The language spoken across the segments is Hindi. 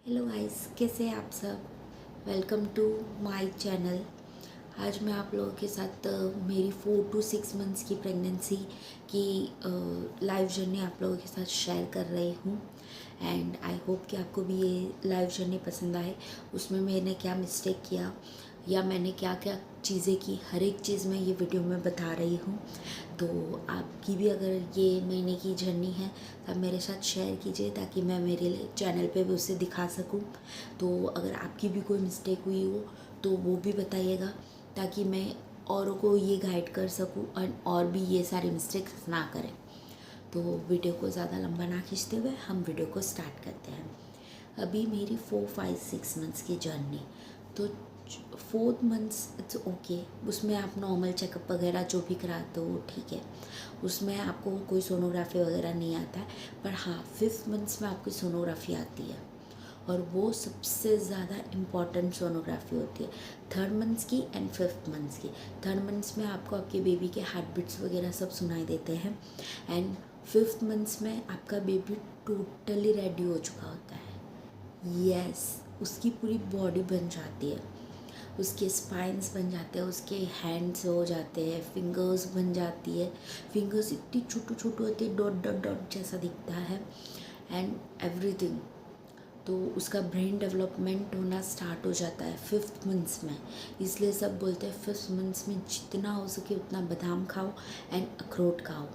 हेलो गाइस, कैसे हैं आप सब। Welcome to my channel. आज मैं आप लोगों के साथ मेरी 4 to 6 मंथ्स की प्रेगनेंसी की लाइव जर्नी आप लोगों के साथ शेयर कर रही हूँ। एंड आई होप कि आपको भी ये लाइव जर्नी पसंद आए। उसमें मैंने क्या मिस्टेक किया या मैंने क्या क्या चीज़ें की, हर एक चीज़ मैं ये वीडियो में बता रही हूँ। तो आपकी भी अगर ये महीने की जर्नी है तो आप मेरे साथ शेयर कीजिए ताकि मैं मेरे चैनल पे भी उसे दिखा सकूं। तो अगर आपकी भी कोई मिस्टेक हुई हो तो वो भी बताइएगा ताकि मैं औरों को ये गाइड कर सकूं और भी ये सारी मिस्टेक्स ना करें। तो वीडियो को ज़्यादा लंबा ना खींचते हुए हम वीडियो को स्टार्ट करते हैं। अभी मेरी 4, 5, 6 मंथ्स की जर्नी। तो 4 मंथ्स इट्स ओके, उसमें आप नॉर्मल चेकअप वगैरह जो भी कराते हो ठीक है, उसमें आपको कोई सोनोग्राफी वगैरह नहीं आता है। पर हाँ, 5th मंथ्स में आपकी सोनोग्राफी आती है और वो सबसे ज़्यादा इम्पॉर्टेंट सोनोग्राफी होती है 3rd मंथ्स की एंड 5th मंथ्स की। 3rd मंथ्स में आपको आपके बेबी के हार्ट बीट्स वगैरह सब सुनाई देते हैं एंड 5th मंथ्स में आपका बेबी टोटली रेडी हो चुका होता है। यस, उसकी पूरी बॉडी बन जाती है, उसके स्पाइंस बन जाते हैं, उसके हैंड्स हो जाते हैं, फिंगर्स बन जाती है। फिंगर्स इतनी छोटू छोटू होती है, डॉट डॉट डॉट जैसा दिखता है एंड एवरीथिंग। तो उसका ब्रेन डेवलपमेंट होना स्टार्ट हो जाता है 5th मंथ्स में। इसलिए सब बोलते हैं 5th मंथ्स में जितना हो सके उतना बादाम खाओ एंड अखरोट खाओ।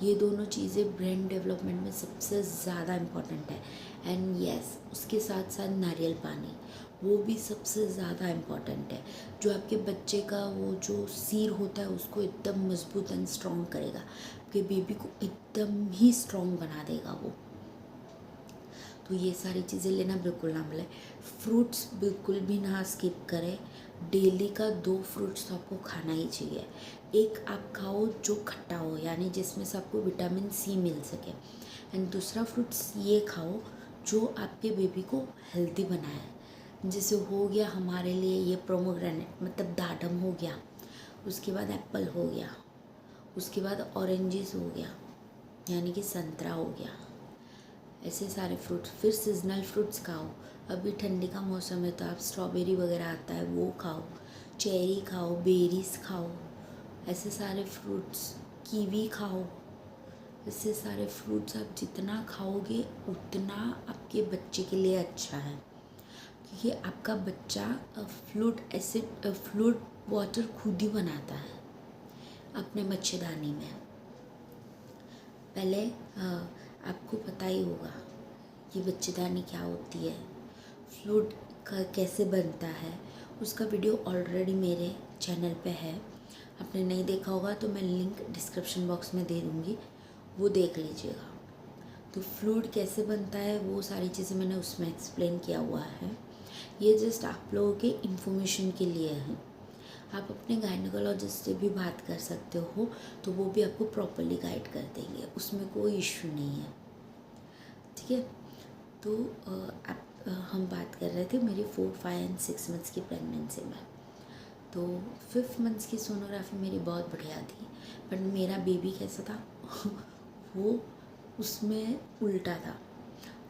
ये दोनों चीज़ें ब्रेन डेवलपमेंट में सबसे ज़्यादा इम्पॉर्टेंट है। एंड यस, उसके साथ साथ नारियल पानी वो भी सबसे ज़्यादा इम्पॉर्टेंट है, जो आपके बच्चे का वो जो सिर होता है उसको एकदम मजबूत एंड स्ट्रॉन्ग करेगा, आपके बेबी को एकदम ही स्ट्रॉन्ग बना देगा वो। तो ये सारी चीज़ें लेना बिल्कुल ना भूलें। फ्रूट्स बिल्कुल भी ना स्किप करें। डेली का 2 फ्रूट्स तो आपको खाना ही चाहिए। एक आप खाओ जो खट्टा हो, यानी जिसमें से आपको विटामिन सी मिल सके, एंड दूसरा फ्रूट्स ये खाओ जो आपके बेबी को हेल्दी बनाए। जैसे हो गया हमारे लिए ये प्रोमोग्रेनेट मतलब दाडम हो गया, उसके बाद एप्पल हो गया, उसके बाद ऑरेंजेस हो गया यानी कि संतरा हो गया। ऐसे सारे फ्रूट्स, फिर सीजनल फ्रूट्स खाओ। अभी ठंडी का मौसम है तो आप स्ट्रॉबेरी वगैरह आता है वो खाओ, चेरी खाओ, बेरीज खाओ, ऐसे सारे फ्रूट्स, कीवी खाओ। ऐसे सारे फ्रूट्स आप जितना खाओगे उतना आपके बच्चे के लिए अच्छा है, क्योंकि आपका बच्चा फ्लूइड वाटर खुद ही बनाता है अपने मच्छरदानी में। पहले आपको पता ही होगा कि बच्चेदानी क्या होती है, फ्लूइड का कैसे बनता है, उसका वीडियो ऑलरेडी मेरे चैनल पे है। आपने नहीं देखा होगा तो मैं लिंक डिस्क्रिप्शन बॉक्स में दे दूँगी, वो देख लीजिएगा। तो फ्लूइड कैसे बनता है वो सारी चीज़ें मैंने उसमें एक्सप्लेन किया हुआ है। ये जस्ट आप लोगों के इन्फॉर्मेशन के लिए है। आप अपने गायनेकोलॉजिस्ट से भी बात कर सकते हो, तो वो भी आपको प्रॉपरली गाइड कर देंगे, उसमें कोई इश्यू नहीं है। ठीक है, तो हम बात कर रहे थे मेरी 4, 5 एंड 6 मंथ्स की प्रेगनेंसी में। तो 5th मंथ्स की सोनोग्राफी मेरी बहुत बढ़िया थी, बट मेरा बेबी कैसा था वो उसमें उल्टा था।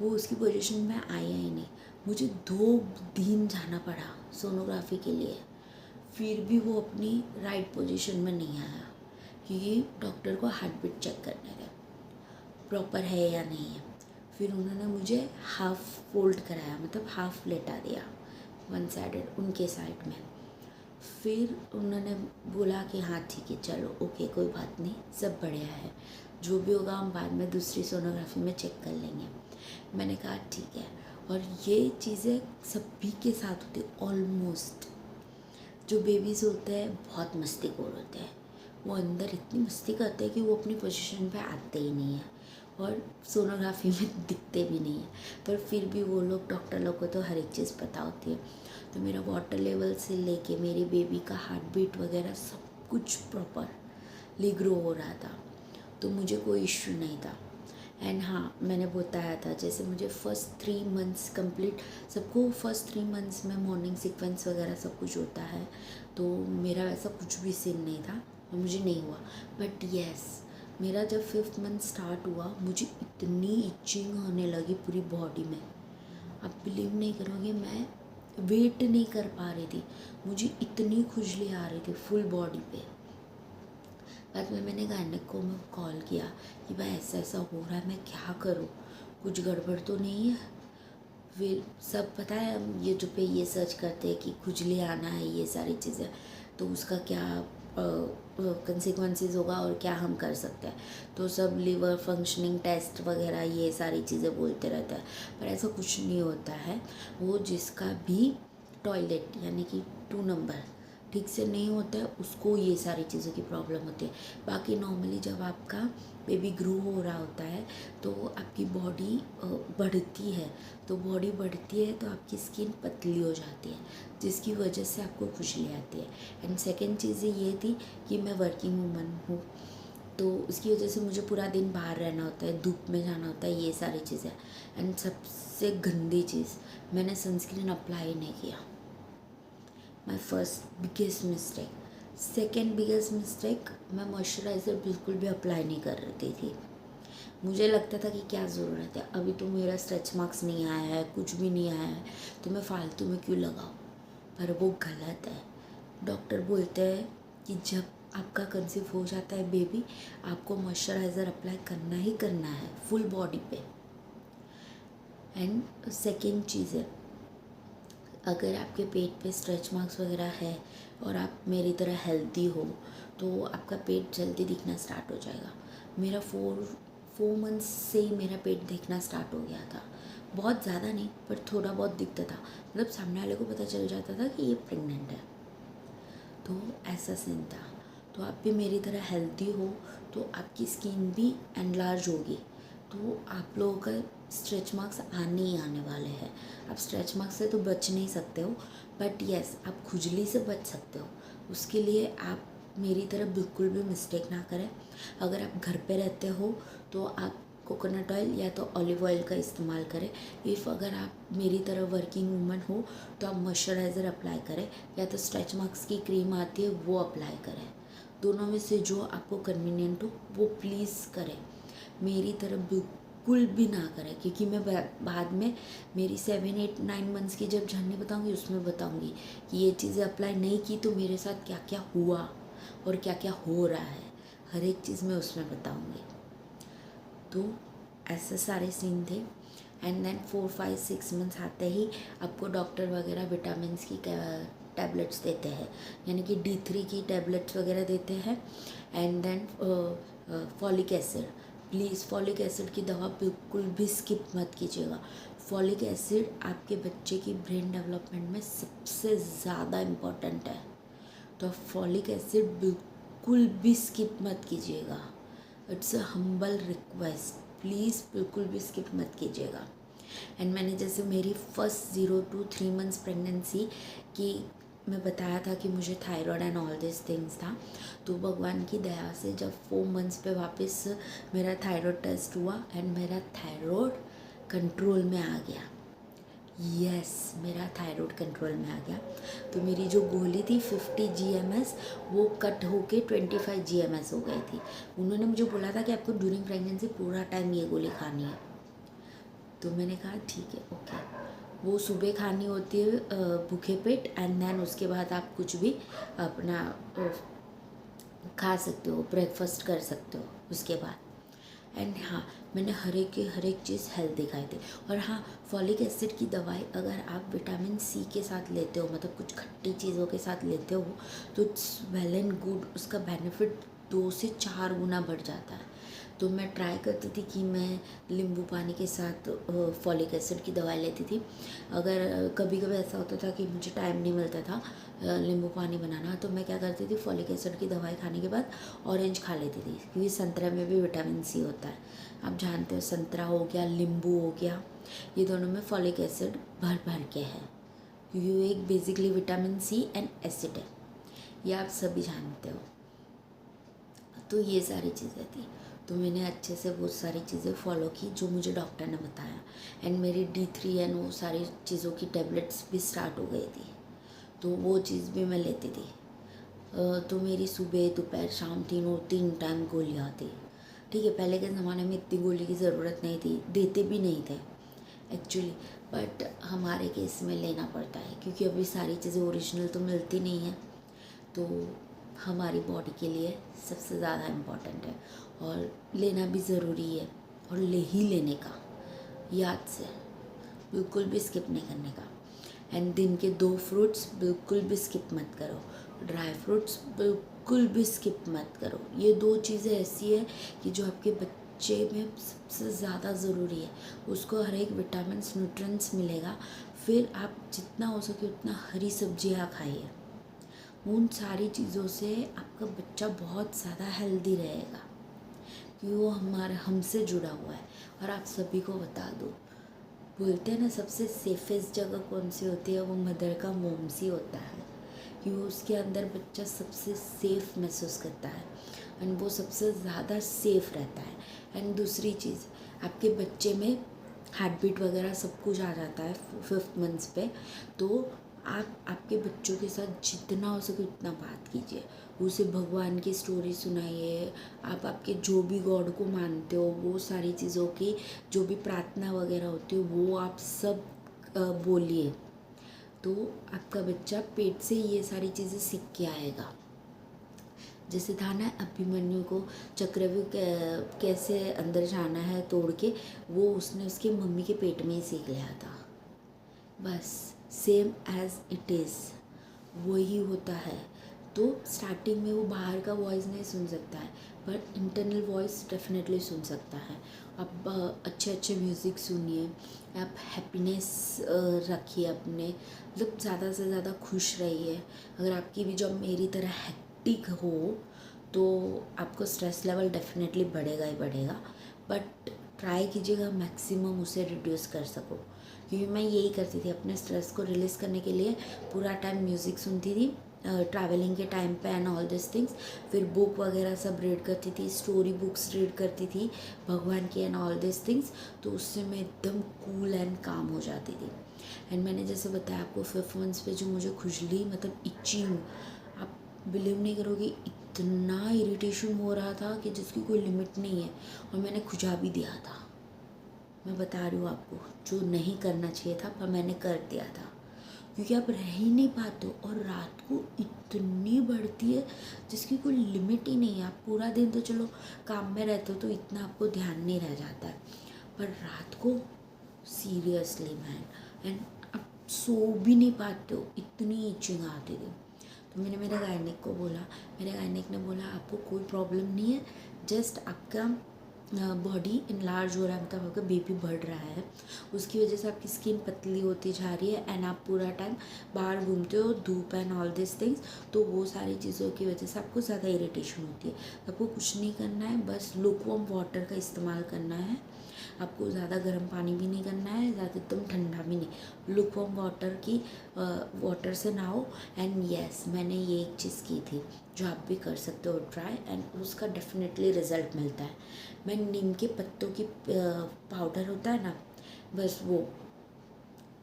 वो उसकी पोजीशन में आया ही नहीं, मुझे 2 दिन जाना पड़ा सोनोग्राफी के लिए, फिर भी वो अपनी राइट पोजीशन में नहीं आया, क्योंकि डॉक्टर को हार्ट बीट चेक करने थे प्रॉपर है या नहीं है। फिर उन्होंने मुझे हाफ फोल्ड कराया, मतलब हाफ लेटा दिया 1 साइडेड उनके साइड में। फिर उन्होंने बोला कि हाँ ठीक है, चलो ओके, कोई बात नहीं, सब बढ़िया है, जो भी होगा हम बाद में दूसरी सोनोग्राफी में चेक कर लेंगे। मैंने कहा ठीक है। और ये चीज़ें सभी के साथ होती है ऑलमोस्ट। जो बेबीज़ होते हैं बहुत मस्तीखोर होते हैं, वो अंदर इतनी मस्ती करते हैं कि वो अपनी पोजीशन पे आते ही नहीं है और सोनोग्राफी में दिखते भी नहीं है, पर फिर भी वो लोग, डॉक्टर लोग को तो हर एक चीज़ पता होती है। तो मेरा वाटर लेवल से लेके मेरे बेबी का हार्ट बीट वगैरह सब कुछ प्रॉपरली ग्रो हो रहा था, तो मुझे कोई इश्यू नहीं था। एंड हाँ, मैंने बताया था जैसे मुझे फर्स्ट 3 मंथ्स कंप्लीट, सबको फर्स्ट 3 मंथ्स में मॉर्निंग सीक्वेंस वगैरह सब कुछ होता है, तो मेरा वैसा कुछ भी सीन नहीं था और मुझे नहीं हुआ। बट येस, मेरा जब 5th मंथ स्टार्ट हुआ मुझे इतनी इचिंग होने लगी पूरी बॉडी में, आप बिलीव नहीं करोगे, मैं वेट नहीं कर पा रही थी, मुझे इतनी खुजली आ रही थी फुल बॉडी पे। बाद में मैंने गायनेक को मैं कॉल किया कि भाई ऐसा ऐसा हो रहा है, मैं क्या करूँ, कुछ गड़बड़ तो नहीं है। फिर सब पता है, हम यूट्यूब पे ये सर्च करते हैं कि खुजली आना है, ये सारी चीज़ें, तो उसका क्या कंसिक्वेंसेस होगा और क्या हम कर सकते हैं। तो सब लिवर फंक्शनिंग टेस्ट वगैरह ये सारी चीज़ें बोलते रहते हैं, पर ऐसा कुछ नहीं होता है। वो जिसका भी टॉयलेट यानी कि 2 नंबर ठीक से नहीं होता है, उसको ये सारी चीज़ों की प्रॉब्लम होती है। बाकी नॉर्मली जब आपका बेबी ग्रो हो रहा होता है तो आपकी बॉडी बढ़ती है, तो बॉडी बढ़ती है तो आपकी स्किन पतली हो जाती है, जिसकी वजह से आपको खुजली आती है। एंड सेकेंड चीज़ ये थी कि मैं वर्किंग वूमन हूँ, तो उसकी वजह से मुझे पूरा दिन बाहर रहना होता है, धूप में जाना होता है, ये सारी चीज़ें। एंड सबसे गंदी चीज़, मैंने सनस्क्रीन अप्लाई नहीं किया। My first biggest mistake. Second biggest mistake, मैं मॉइस्चराइज़र बिल्कुल भी अप्लाई नहीं कर रही थी। मुझे लगता था कि क्या ज़रूरत है, अभी तो मेरा स्ट्रेच मार्क्स नहीं आया है, कुछ भी नहीं आया है, तो मैं फालतू में क्यों लगाऊँ। पर वो गलत है। डॉक्टर बोलते हैं कि जब आपका कंसीव हो जाता है बेबी, आपको मॉइस्चराइज़र अप्लाई करना ही करना है फुल बॉडी पे। एंड सेकेंड चीज़ है, अगर आपके पेट पे स्ट्रेच मार्क्स वगैरह है और आप मेरी तरह हेल्दी हो तो आपका पेट जल्दी दिखना स्टार्ट हो जाएगा। मेरा 4 मंथ्स से ही मेरा पेट दिखना स्टार्ट हो गया था, बहुत ज़्यादा नहीं पर थोड़ा बहुत दिखता था, मतलब सामने वाले को पता चल जाता था कि ये प्रेग्नेंट है। तो ऐसा सीन था। तो आप भी मेरी तरह हेल्दी हो तो आपकी स्किन भी एनलार्ज होगी, तो आप लोगों का स्ट्रेच मार्क्स आने ही आने वाले हैं। आप स्ट्रेच मार्क्स से तो बच नहीं सकते हो, बट येस आप खुजली से बच सकते हो। उसके लिए आप मेरी तरह बिल्कुल भी मिस्टेक ना करें। अगर आप घर पे रहते हो तो आप कोकोनट ऑयल या तो ऑलिव ऑयल का इस्तेमाल करें। इफ़ अगर आप मेरी तरह वर्किंग वूमन हो तो आप मॉइस्चराइज़र अप्लाई करें, या तो स्ट्रेच मार्क्स की क्रीम आती है वो अप्लाई करें। दोनों में से जो आपको कन्वीनियंट हो वो प्लीज़ करें। मेरी तरह बिल्कुल भी ना करें, क्योंकि मैं बाद में मेरी 7, 8, 9 मंथ्स की जब जर्नी बताऊंगी उसमें बताऊंगी कि ये चीज़ें अप्लाई नहीं की तो मेरे साथ क्या क्या हुआ और क्या क्या हो रहा है, हर एक चीज़ मैं उसमें बताऊंगी। तो ऐसे सारे सीन थे। एंड देन 4, 5, 6 मंथ्स आते ही आपको डॉक्टर वगैरह विटामिन्स की टैबलेट्स देते हैं, यानी कि D3 की टैबलेट्स वगैरह देते हैं। And then folic acid, please folic acid की दवा बिल्कुल भी स्किप मत कीजिएगा। फॉलिक एसिड आपके बच्चे की ब्रेन डेवलपमेंट में सबसे ज़्यादा इम्पॉर्टेंट है, तो फॉलिक एसिड बिल्कुल भी स्किप मत कीजिएगा। It's a humble request, please बिल्कुल भी स्किप मत कीजिएगा। एंड मैंने जैसे मेरी फर्स्ट 0 to 3 मंथ्स प्रेगनेंसी की मैं बताया था कि मुझे thyroid and all this things था, तो भगवान की दया से जब 4 मंथ्स पे वापस मेरा थायराइड टेस्ट हुआ एंड मेरा थायराइड कंट्रोल में आ गया। यस, मेरा थायराइड कंट्रोल में आ गया। तो मेरी जो गोली थी 50 GMS वो कट होके 25 GMS हो गई थी। उन्होंने मुझे बोला था कि आपको ड्यूरिंग प्रेगनेंसी पूरा टाइम ये गोली खानी है, तो मैंने कहा ठीक है ओके। वो सुबह खानी होती है भूखे पेट, एंड देन उसके बाद आप कुछ भी अपना खा सकते हो, ब्रेकफास्ट कर सकते हो उसके बाद। एंड हाँ, मैंने हर एक चीज़ हेल्दी खाई थी। और हाँ, फॉलिक एसिड की दवाई अगर आप विटामिन C के साथ लेते हो, मतलब कुछ खट्टी चीज़ों के साथ लेते हो, तो इट्स वेल एंड गुड, उसका बेनिफिट 2 से 4 गुना बढ़ जाता है। तो मैं ट्राई करती थी कि मैं नींबू पानी के साथ फॉलिक एसिड की दवाई लेती थी। अगर कभी कभी ऐसा होता था कि मुझे टाइम नहीं मिलता था नींबू पानी बनाना, तो मैं क्या करती थी, फॉलिक एसिड की दवाई खाने के बाद ऑरेंज खा लेती थी, क्योंकि संतरा में भी विटामिन C होता है। आप जानते हो, संतरा हो गया, नींबू हो गया, ये दोनों में फॉलिक एसिड भर भर के है, क्योंकि वो एक basically vitamin C and acid है, ये आप सभी जानते हो। तो ये सारी चीज़ें थी, तो मैंने अच्छे से वो सारी चीज़ें फॉलो की जो मुझे डॉक्टर ने बताया। एंड मेरी D3 एंड वो सारी चीज़ों की टैबलेट्स भी स्टार्ट हो गई थी, तो वो चीज़ भी मैं लेती थी। तो मेरी सुबह दोपहर शाम 3 टाइम गोलियाँ थी। ठीक है, पहले के ज़माने में इतनी गोली की ज़रूरत नहीं थी, देते भी नहीं थे एक्चुअली। बट हमारे केस में लेना पड़ता है क्योंकि अभी सारी चीज़ें ओरिजिनल तो मिलती नहीं है, तो हमारी बॉडी के लिए सबसे ज़्यादा इम्पॉर्टेंट है और लेना भी ज़रूरी है, और ले ही लेने का, याद से, बिल्कुल भी स्किप नहीं करने का। एंड दिन के 2 फ्रूट्स बिल्कुल भी स्किप मत करो, ड्राई फ्रूट्स बिल्कुल भी स्किप मत करो। ये 2 चीज़ें ऐसी है कि जो आपके बच्चे में सबसे ज़्यादा ज़रूरी है, उसको हर एक विटामिन्स न्यूट्रिएंट्स मिलेगा। फिर आप जितना हो सके उतना हरी सब्जियाँ खाइए, उन सारी चीज़ों से आपका बच्चा बहुत ज़्यादा हेल्दी रहेगा क्योंकि वो हमसे जुड़ा हुआ है। और आप सभी को बता दो, बोलते हैं ना सबसे सेफेस्ट जगह कौन सी होती है, वो मदर का मोम सी होता है, क्योंकि उसके अंदर बच्चा सबसे सेफ़ महसूस करता है एंड वो सबसे ज़्यादा सेफ़ रहता है। एंड दूसरी चीज़, आपके बच्चे में हार्ट बीट वगैरह सब कुछ आ जाता है 5th मंथ पे, तो आप आपके बच्चों के साथ जितना हो सके उतना बात कीजिए, उसे भगवान की स्टोरी सुनाइए। आप आपके जो भी गॉड को मानते हो वो सारी चीज़ों की जो भी प्रार्थना वगैरह होती है वो आप सब बोलिए, तो आपका बच्चा पेट से ये सारी चीज़ें सीख के आएगा। जैसे था ना अभिमन्यु को चक्रव्यूह कैसे अंदर जाना है तोड़ के, वो उसने उसकी मम्मी के पेट में ही सीख लिया था। बस सेम एज इट इज़ वही होता है। तो स्टार्टिंग में वो बाहर का वॉइस नहीं सुन सकता है, पर इंटरनल वॉइस डेफिनेटली सुन सकता है। आप अच्छे अच्छे म्यूज़िक सुनिए, आप हैप्पीनेस रखिए अपने, मतलब ज़्यादा से ज़्यादा खुश रहिए। अगर आपकी भी जॉब मेरी तरह हेक्टिक हो तो आपको स्ट्रेस लेवल डेफिनेटली बढ़ेगा ही बढ़ेगा, बट ट्राई कीजिएगा मैक्सिमम उसे रिड्यूस कर सको। क्योंकि मैं यही करती थी, अपने स्ट्रेस को रिलीज़ करने के लिए पूरा टाइम म्यूज़िक सुनती थी ट्रैवलिंग के टाइम पे एंड ऑल दिस थिंग्स। फिर बुक वगैरह सब रीड करती थी, स्टोरी बुक्स रीड करती थी भगवान की एंड ऑल दिस थिंग्स, तो उससे मैं एकदम कूल एंड काम हो जाती थी। एंड मैंने जैसे बताया आपको 5th मंथ पे जो मुझे खुजली मतलब इचिंग, आप बिलीव नहीं करोगे इतना इरिटेशन हो रहा था कि जिसकी कोई लिमिट नहीं है, और मैंने खुजा भी दिया था। मैं बता रही हूँ आपको, जो नहीं करना चाहिए था पर मैंने कर दिया था, क्योंकि आप रह ही नहीं पाते हो और रात को इतनी बढ़ती है जिसकी कोई लिमिट ही नहीं है। आप पूरा दिन तो चलो काम में रहते हो तो इतना आपको ध्यान नहीं रह जाता है, पर रात को सीरियसली मैन, एंड आप सो भी नहीं पाते हो, इतनी इचिंग आती थी। तो मैंने मेरे गायनिक को बोला, मेरे गायनिक ने बोला आपको कोई प्रॉब्लम नहीं है, जस्ट आपका बॉडी इनलार्ज हो रहा है, मतलब आपका बेबी बढ़ रहा है, उसकी वजह से आपकी स्किन पतली होती जा रही है एंड आप पूरा टाइम बाहर घूमते हो, धूप एंड ऑल दिस थिंग्स, तो वो सारी चीज़ों की वजह से आपको ज़्यादा इरिटेशन होती है। आपको कुछ नहीं करना है, बस लुकवार्म वाटर का इस्तेमाल करना है। आपको ज़्यादा गर्म पानी भी नहीं करना है, ज़्यादा एकदम ठंडा भी नहीं, लुकवार्म वाटर से नहाओ। एंड येस, मैंने ये एक चीज़ की थी जो आप भी कर सकते हो ट्राई, एंड उसका डेफिनेटली रिज़ल्ट मिलता है। मैं नीम के पत्तों की पाउडर होता है ना, बस वो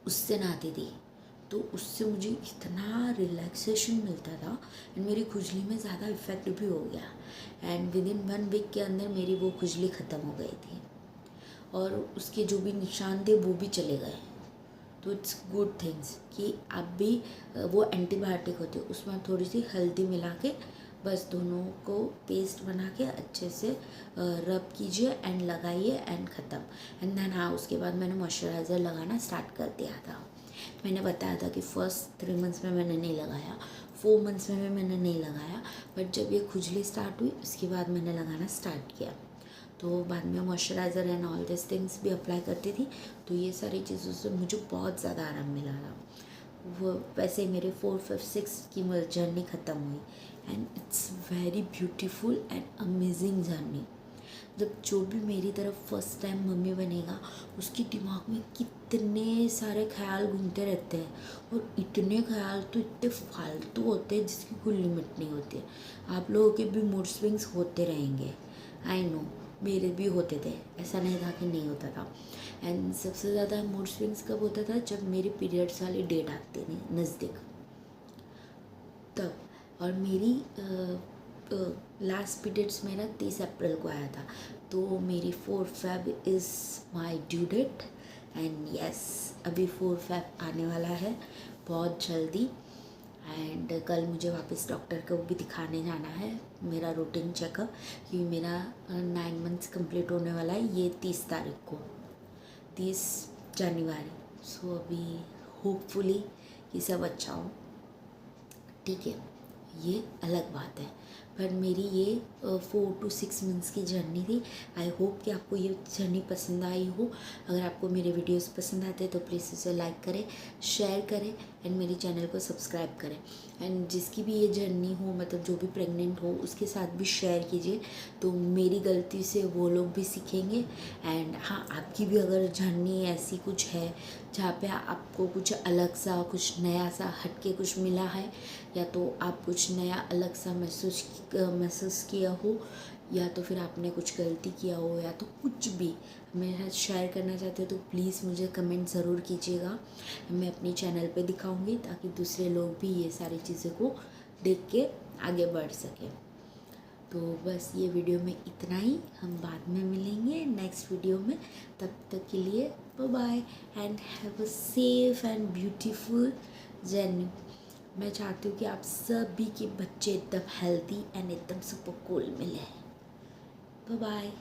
उससे नहाती थी, तो उससे मुझे इतना रिलैक्सेशन मिलता था एंड मेरी खुजली में ज़्यादा इफ़ेक्ट भी हो गया। एंड विद इन 1 वीक के अंदर मेरी वो खुजली ख़त्म हो गई थी और उसके जो भी निशान थे वो भी चले गए। तो इट्स गुड थिंग्स कि आप भी वो एंटीबायोटिक होती है, उसमें आप थोड़ी सी हल्दी मिला के बस दोनों को पेस्ट बना के अच्छे से रब कीजिए एंड लगाइए एंड ख़त्म। एंड देन हाँ, उसके बाद मैंने मॉइस्चराइज़र लगाना स्टार्ट कर दिया था। मैंने बताया था कि फर्स्ट 3 मंथ्स में मैंने नहीं लगाया, 4 मंथ्स में भी मैंने नहीं लगाया, बट जब ये खुजली स्टार्ट हुई उसके बाद मैंने लगाना स्टार्ट किया। तो बाद में moisturiser and all this things भी अप्लाई करती थी, तो ये सारी चीज़ों से मुझे बहुत ज़्यादा आराम मिला था। वो वैसे मेरे 4, 5, 6 की जर्नी ख़त्म हुई and it's very beautiful and amazing journey. जब जो भी मेरी तरफ फर्स्ट टाइम मम्मी बनेगा उसके दिमाग में कितने सारे ख्याल घूमते रहते हैं, और इतने ख्याल तो इतने फालतू होते हैं जिसकी कोई लिमिट नहीं होती है। आप लोगों के भी मूड स्विंग्स होते रहेंगे, आई नो, मेरे भी होते थे, ऐसा नहीं था कि नहीं होता था। एंड सबसे ज़्यादा मूड स्विंग्स कब होता था, जब मेरी पीरियड्स वाली डेट आती थी नज़दीक, तब। और मेरी लास्ट पीरियड्स मेरा 30 अप्रैल को आया था, तो मेरी 4 Feb is my due date and yes अभी 4 फेब आने वाला है बहुत जल्दी। एंड कल मुझे वापस डॉक्टर को भी दिखाने जाना है, मेरा रूटीन चेकअप, क्योंकि मेरा 9 मंथ्स कंप्लीट होने वाला है ये 30 तारीख को, 30 जनवरी। सो अभी होपफुली कि सब अच्छा हो, ठीक है, ये अलग बात है। पर मेरी ये 4 to 6 मंथ्स की जर्नी थी। आई होप कि आपको ये जर्नी पसंद आई हो। अगर आपको मेरे वीडियोस पसंद आते हैं तो प्लीज़ इसे लाइक करें, शेयर करें एंड मेरे चैनल को सब्सक्राइब करें। एंड जिसकी भी ये जर्नी हो, मतलब जो भी प्रेग्नेंट हो, उसके साथ भी शेयर कीजिए, तो मेरी गलती से वो लोग भी सीखेंगे। एंड हाँ, आपकी भी अगर जर्नी ऐसी कुछ है जहाँ पे आपको कुछ अलग सा, कुछ नया सा हटके कुछ मिला है, या तो आप कुछ नया अलग सा महसूस किया हो, या तो फिर आपने कुछ गलती किया हो, या तो कुछ भी मेरे साथ शेयर करना चाहते हो तो प्लीज़ मुझे कमेंट ज़रूर कीजिएगा। मैं अपनी चैनल पे दिखाऊंगी ताकि दूसरे लोग भी ये सारी चीज़ों को देख के आगे बढ़ सकें। तो बस ये वीडियो में इतना ही, हम बाद में मिलेंगे नेक्स्ट वीडियो में। तब तक के लिए bye bye and have a safe and beautiful journey. मैं चाहती हूँ कि आप सभी के बच्चे एकदम हेल्दी एंड एकदम सुपर कूल मिले। Bye bye.